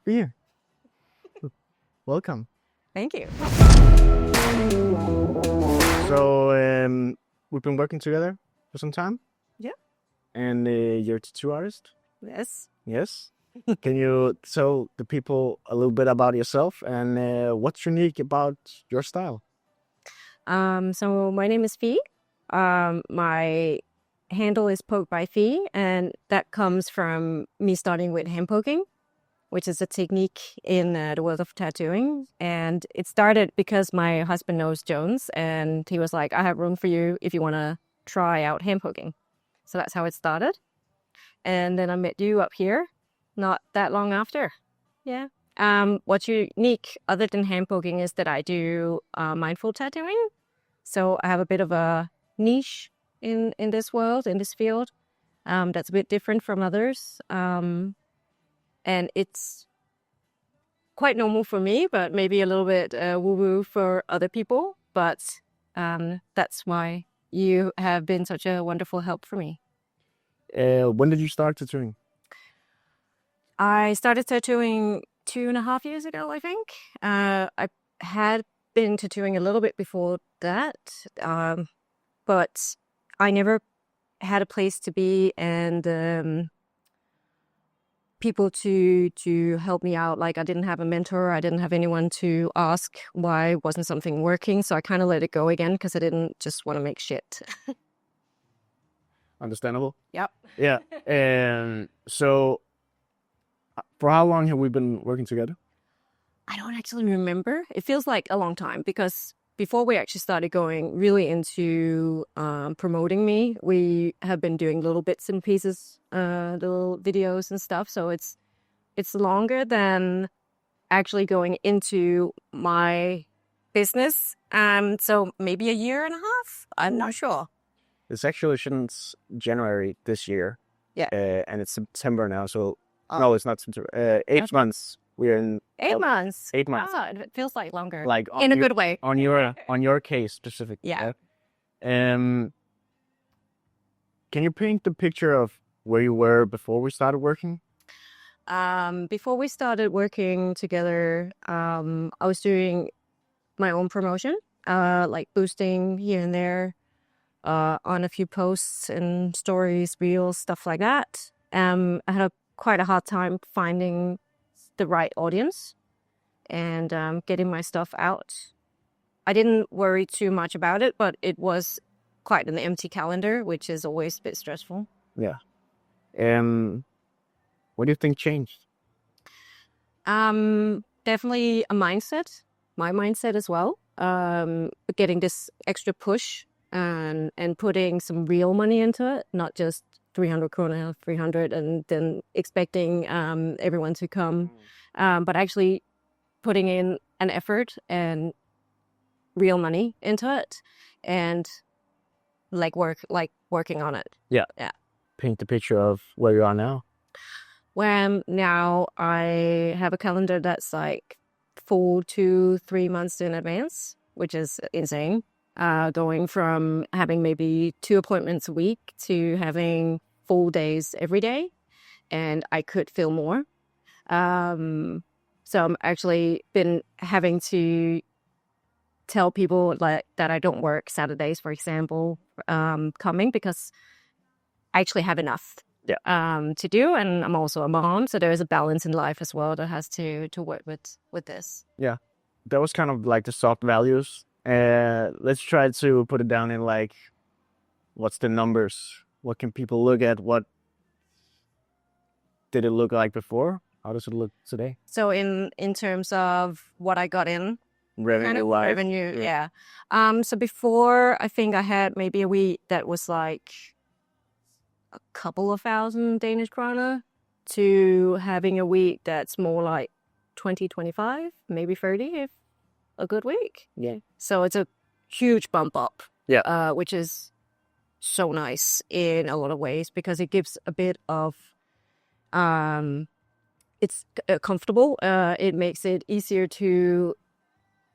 be here. Welcome. Thank you. So we've been working together for some time. Yeah. And you're a tattoo artist. Yes. Yes. Can you tell the people a little bit about yourself and what's unique about your style? So my name is Fee. My handle is Poke by Fee, and that comes from me starting with hand poking, which is a technique in the world of tattooing. And it started because my husband knows Jones, and he was like, I have room for you if you want to try out hand poking. So that's how it started. And then I met you up here not that long after. Yeah. What's unique other than hand poking is that I do mindful tattooing. So I have a bit of a niche in this world, in this field, that's a bit different from others. And it's quite normal for me, but maybe a little bit woo-woo for other people. But that's why you have been such a wonderful help for me. When did you start tattooing? I started tattooing 2.5 years ago, I think. I had been tattooing a little bit before that, but I never had a place to be and people to help me out. Like I didn't have a mentor. I didn't have anyone to ask why wasn't something working. So I kind of let it go again because I didn't just want to make shit. Understandable. Yep. Yeah. And so for how long have we been working together? I don't actually remember. It feels like a long time because before we actually started going really into promoting me, we have been doing little bits and pieces, little videos and stuff. So it's longer than actually going into my business. So maybe 1.5 years. I'm not sure. It's actually since January this year. Yeah. And it's September now. So no, it's not September. 8 months. We're in 8 months. 8 months. Oh, it feels like longer. Like in a good way. On your case specifically. Yeah. Can you paint the picture of where you were before we started working? Before we started working together, I was doing my own promotion, like boosting here and there, on a few posts and stories, reels, stuff like that. I had quite a hard time finding the right audience and getting my stuff out. I didn't worry too much about it, but it was quite an empty calendar, which is always a bit stressful. Yeah. What do you think changed? Definitely a mindset, my mindset as well. Getting this extra push and putting some real money into it, not just 300 krona, 300, and then expecting everyone to come, but actually putting in an effort and real money into it, and working on it. Yeah. Yeah. Paint the picture of where you are now. Where I am now, I have a calendar that's like 4 to 3 months in advance, which is insane. Going from having maybe 2 appointments a week to having full days every day, and I could feel more. So I'm actually been having to tell people like that I don't work Saturdays, for example, coming because I actually have enough to do, and I'm also a mom, so there is a balance in life as well that has to work with this. Yeah, that was kind of like the soft values. Let's try to put it down in like, what's the numbers? What can people look at? What did it look like before? How does it look today? So in terms of what I got in revenue-wise, revenue, yeah. So before, I think I had maybe a week that was like a couple of thousand Danish kroner to having a week that's more like 20, 25, maybe 30 if a good week. Yeah. So it's a huge bump up. Yeah. Which is so nice in a lot of ways because it gives a bit of it's comfortable. It makes it easier to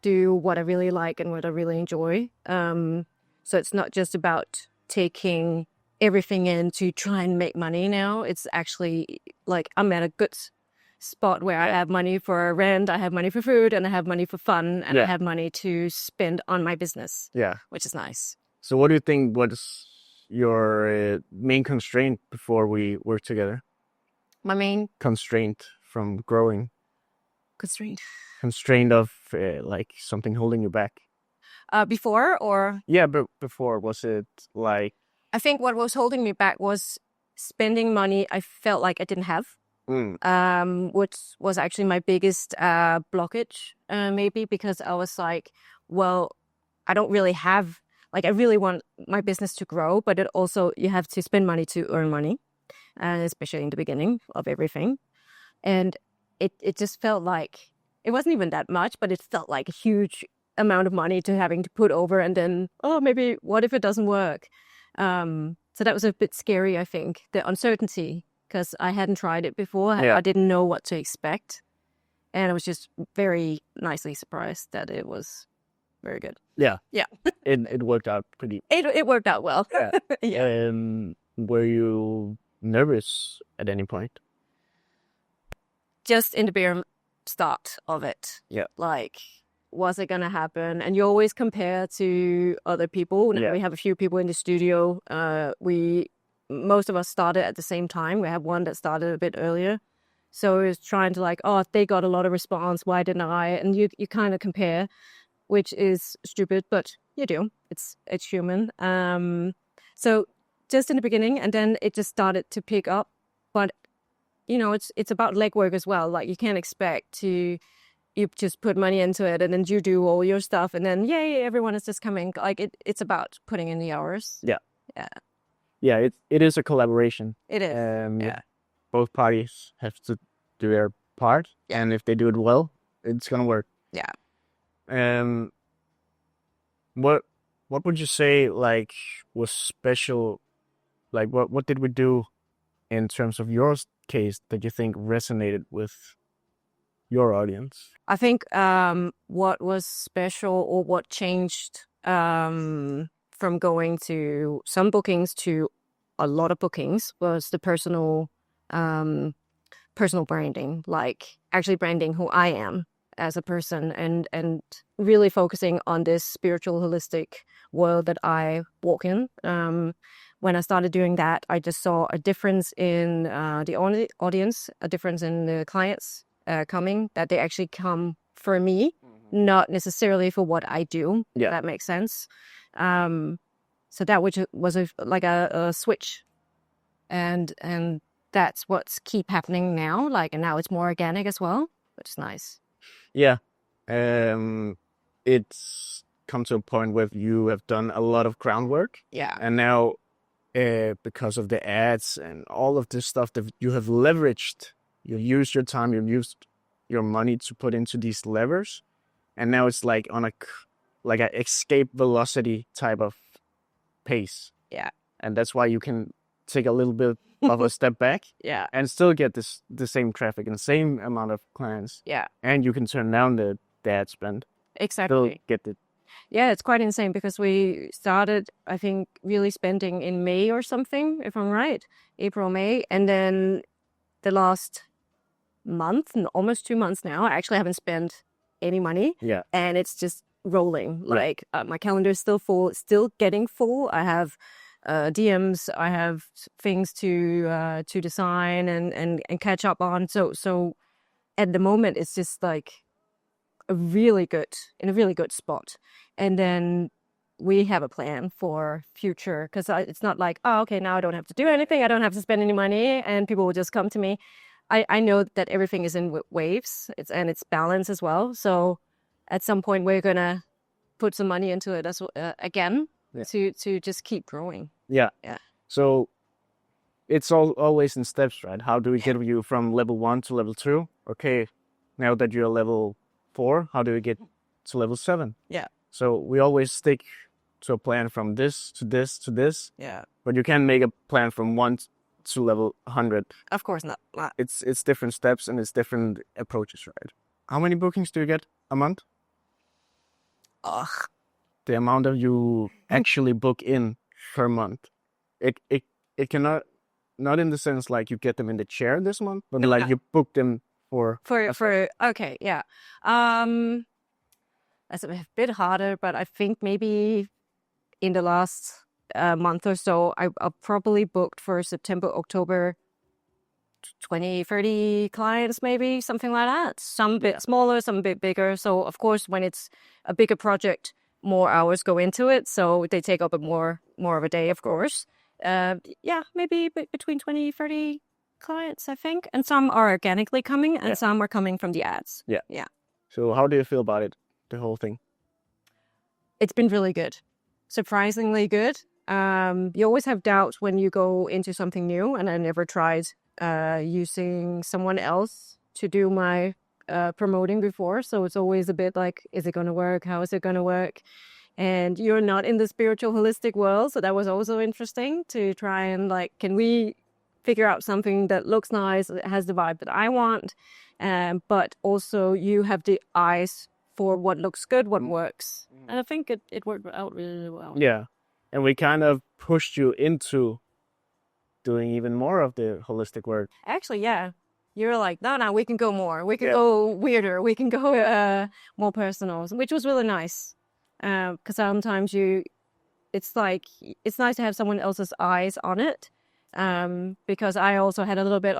do what I really like and what I really enjoy. So it's not just about taking everything in to try and make money now. It's actually like I'm at a good spot where I have money for rent, I have money for food, and I have money for fun, and I Yeah. have money to spend on my business, Yeah. which is nice. So what do you think was your main constraint before we were together? My main Constraint from growing? constraint. Constraint of like something holding you back? Before, or Yeah, but before, was it like... I think what was holding me back was spending money I felt like I didn't have. Which was actually my biggest blockage, maybe because I was like, well, I don't really have, like, I really want my business to grow, but it also, you have to spend money to earn money, especially in the beginning of everything. And it just felt like, it wasn't even that much, but it felt like a huge amount of money to having to put over, and then, oh, maybe what if it doesn't work? So that was a bit scary, I think, the uncertainty, because I hadn't tried it before. Yeah. I didn't know what to expect. And I was just very nicely surprised that it was very good. Yeah. Yeah. It worked out pretty... It worked out well. Yeah. Yeah. Were you nervous at any point? Just in the bare start of it. Yeah. Like, was it going to happen? And you always compare to other people. Yeah. We have a few people in the studio. Most of us started at the same time. We have one that started a bit earlier. So it was trying to like, oh, they got a lot of response. Why didn't I? And you kind of compare, which is stupid, but you do. It's human. So just in the beginning, and then it just started to pick up. But you know, it's about legwork as well. Like, you can't expect you just put money into it and then you do all your stuff and then yay, everyone is just coming. Like, it's about putting in the hours. Yeah. Yeah. Yeah, it is a collaboration. It is. Yeah. Both parties have to do their part, Yeah. and if they do it well, it's gonna work. Yeah. What would you say like was special? Like, what did we do in terms of your case that you think resonated with your audience? I think what was special, or what changed from going to some bookings to a lot of bookings, was the personal branding, like actually branding who I am as a person, and really focusing on this spiritual, holistic world that I walk in. When I started doing that, I just saw a difference in the audience, a difference in the clients coming, that they actually come for me, not necessarily for what I do. Yeah. That makes sense. So that was like a switch, and that's what's keep happening now. Like, and now it's more organic as well, which is nice. Yeah. It's come to a point where you have done a lot of groundwork. Yeah. And now, because of the ads and all of this stuff that you have leveraged, you used your time, you've used your money to put into these levers, and now it's like on a escape velocity type of pace. Yeah. And that's why you can take a little bit of a step back. Yeah. And still get the same traffic and the same amount of clients. Yeah. And you can turn down the ad spend. Exactly. Still get it. Yeah, it's quite insane, because we started, I think, really spending in May or something, if I'm right, April, May. And then the last month, almost 2 months now, I actually haven't spent any money. Yeah. And it's just rolling. Like, my calendar is still full, still getting full. I have DMs, I have things to design and catch up on. So at the moment, it's just like in a really good spot. And then we have a plan for future, because it's not like, oh, okay, now I don't have to do anything, I don't have to spend any money, and people will just come to me. I know that everything is in waves, and it's balanced as well. So at some point we're gonna put some money into it as again. Yeah. To just keep growing. Yeah. Yeah. So it's always in steps, right? How do we get you from level 1 to level 2? Okay, now that you're level 4, how do we get to level 7? Yeah. So we always stick to a plan from this to this to this. Yeah. But you can't make a plan from 1 to level 100. Of course not. It's different steps and it's different approaches, right? How many bookings do you get a month? Ugh. The amount of you actually book in per month. It cannot, not in the sense like you get them in the chair this month, but like you book them for Okay, yeah. That's a bit harder, but I think maybe in the last month or so, I've probably booked for September, October 20, 30 clients, maybe something like that. Some bit smaller, some bit bigger. So of course, when it's a bigger project, more hours go into it. So they take up more of a day, of course. Yeah, maybe between 20, 30 clients, I think. And some are organically coming and some are coming from the ads. Yeah. Yeah. So how do you feel about it, the whole thing? It's been really good. Surprisingly good. You always have doubts when you go into something new, and I never tried using someone else to do my promoting before. So it's always a bit like, is it going to work? How is it going to work? And you're not in the spiritual holistic world. So that was also interesting to try and like, can we figure out something that looks nice, that has the vibe that I want, but also you have the eyes for what looks good, what works. And I think it worked out really well. Yeah. And we kind of pushed you into doing even more of the holistic work. Actually, yeah. You're like, no, we can go more. We can go weirder. We can go more personal, which was really nice. Because sometimes it's like, it's nice to have someone else's eyes on it. Because I also had a little bit,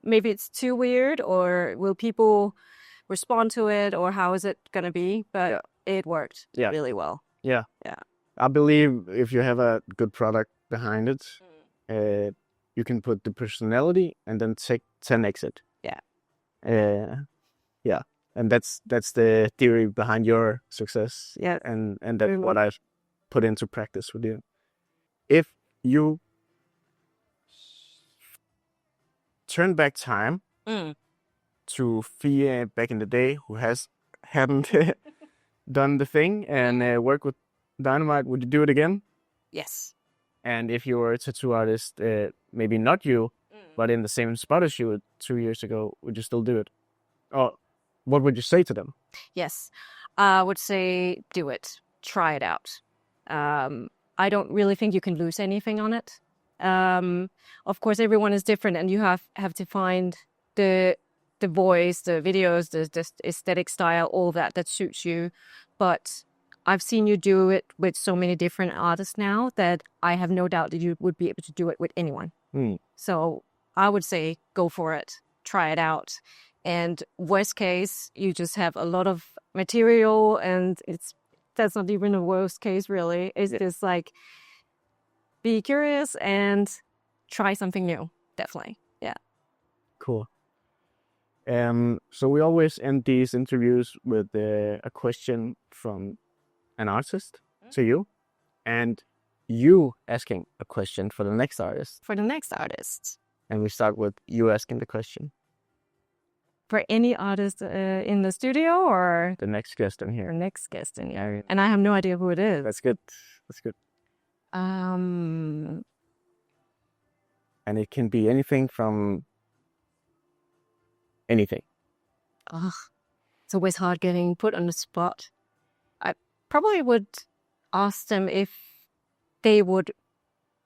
maybe it's too weird, or will people respond to it, or how is it going to be? But it worked really well. Yeah. Yeah. I believe if you have a good product behind it, you can put the personality and then take 10x it. Yeah. Yeah. And that's the theory behind your success. Yeah. And that's what I've put into practice with you. If you turn back time to Fia back in the day, who hadn't done the thing and work with Dynamite, would you do it again? Yes. And if you were a tattoo artist, maybe not you, but in the same spot as you 2 years ago, would you still do it? Or what would you say to them? Yes. I would say do it. Try it out. I don't really think you can lose anything on it. Of course, everyone is different, and you have to find the voice, the videos, the aesthetic style, all that suits you. But I've seen you do it with so many different artists now that I have no doubt that you would be able to do it with anyone. So I would say go for it, try it out. And worst case, you just have a lot of material, and that's not even a worst case, really. It's just like, be curious and try something new. Definitely. Yeah. Cool. So we always end these interviews with a question from an artist to you, and you asking a question for the next artist. For the next artist. And we start with you asking the question. For any artist in the studio, or the next guest in here? The next guest in here. And I have no idea who it is. That's good. That's good. And it can be anything from anything. It's always hard getting put on the spot. I probably would ask them if they would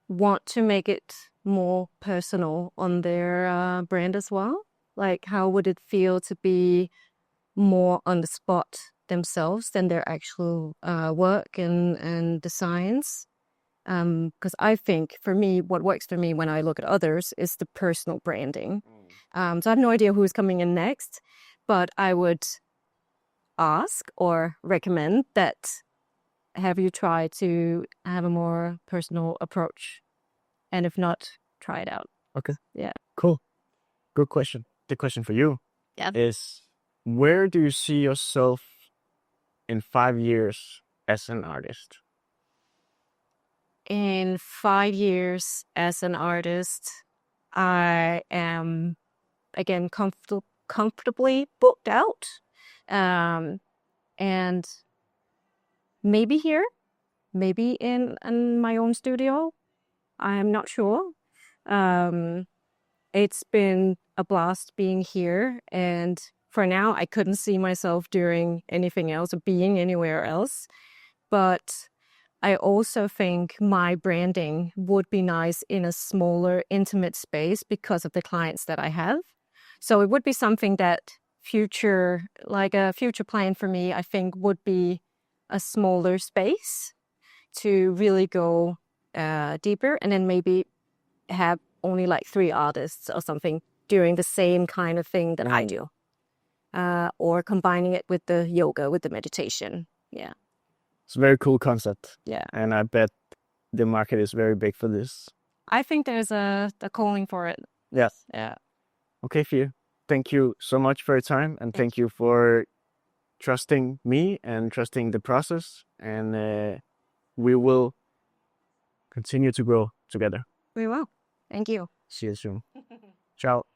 want to make it more personal on their brand as well. Like, how would it feel to be more on the spot themselves than their actual work and designs? Because I think for me, what works for me when I look at others is the personal branding. So I have no idea who's coming in next, but I would ask or recommend that have you tried to have a more personal approach? And if not, try it out. Okay. Yeah. Cool. Good question. The question for you is, where do you see yourself in 5 years as an artist? In 5 years as an artist, I am, again, comfortably booked out. And maybe here, maybe in my own studio. I'm not sure. It's been a blast being here. And for now, I couldn't see myself doing anything else or being anywhere else. But I also think my branding would be nice in a smaller, intimate space because of the clients that I have. So it would be something that a future plan for me, I think, would be a smaller space to really go deeper, and then maybe have only like 3 artists or something doing the same kind of thing that I do. Or combining it with the yoga, with the meditation. Yeah. It's a very cool concept. Yeah. And I bet the market is very big for this. I think there's a calling for it. Yes. Yeah. Okay, Fia. Thank you so much for your time, and thank you for trusting me and trusting the process. And we will continue to grow together. We will. Thank you. See you soon. Ciao.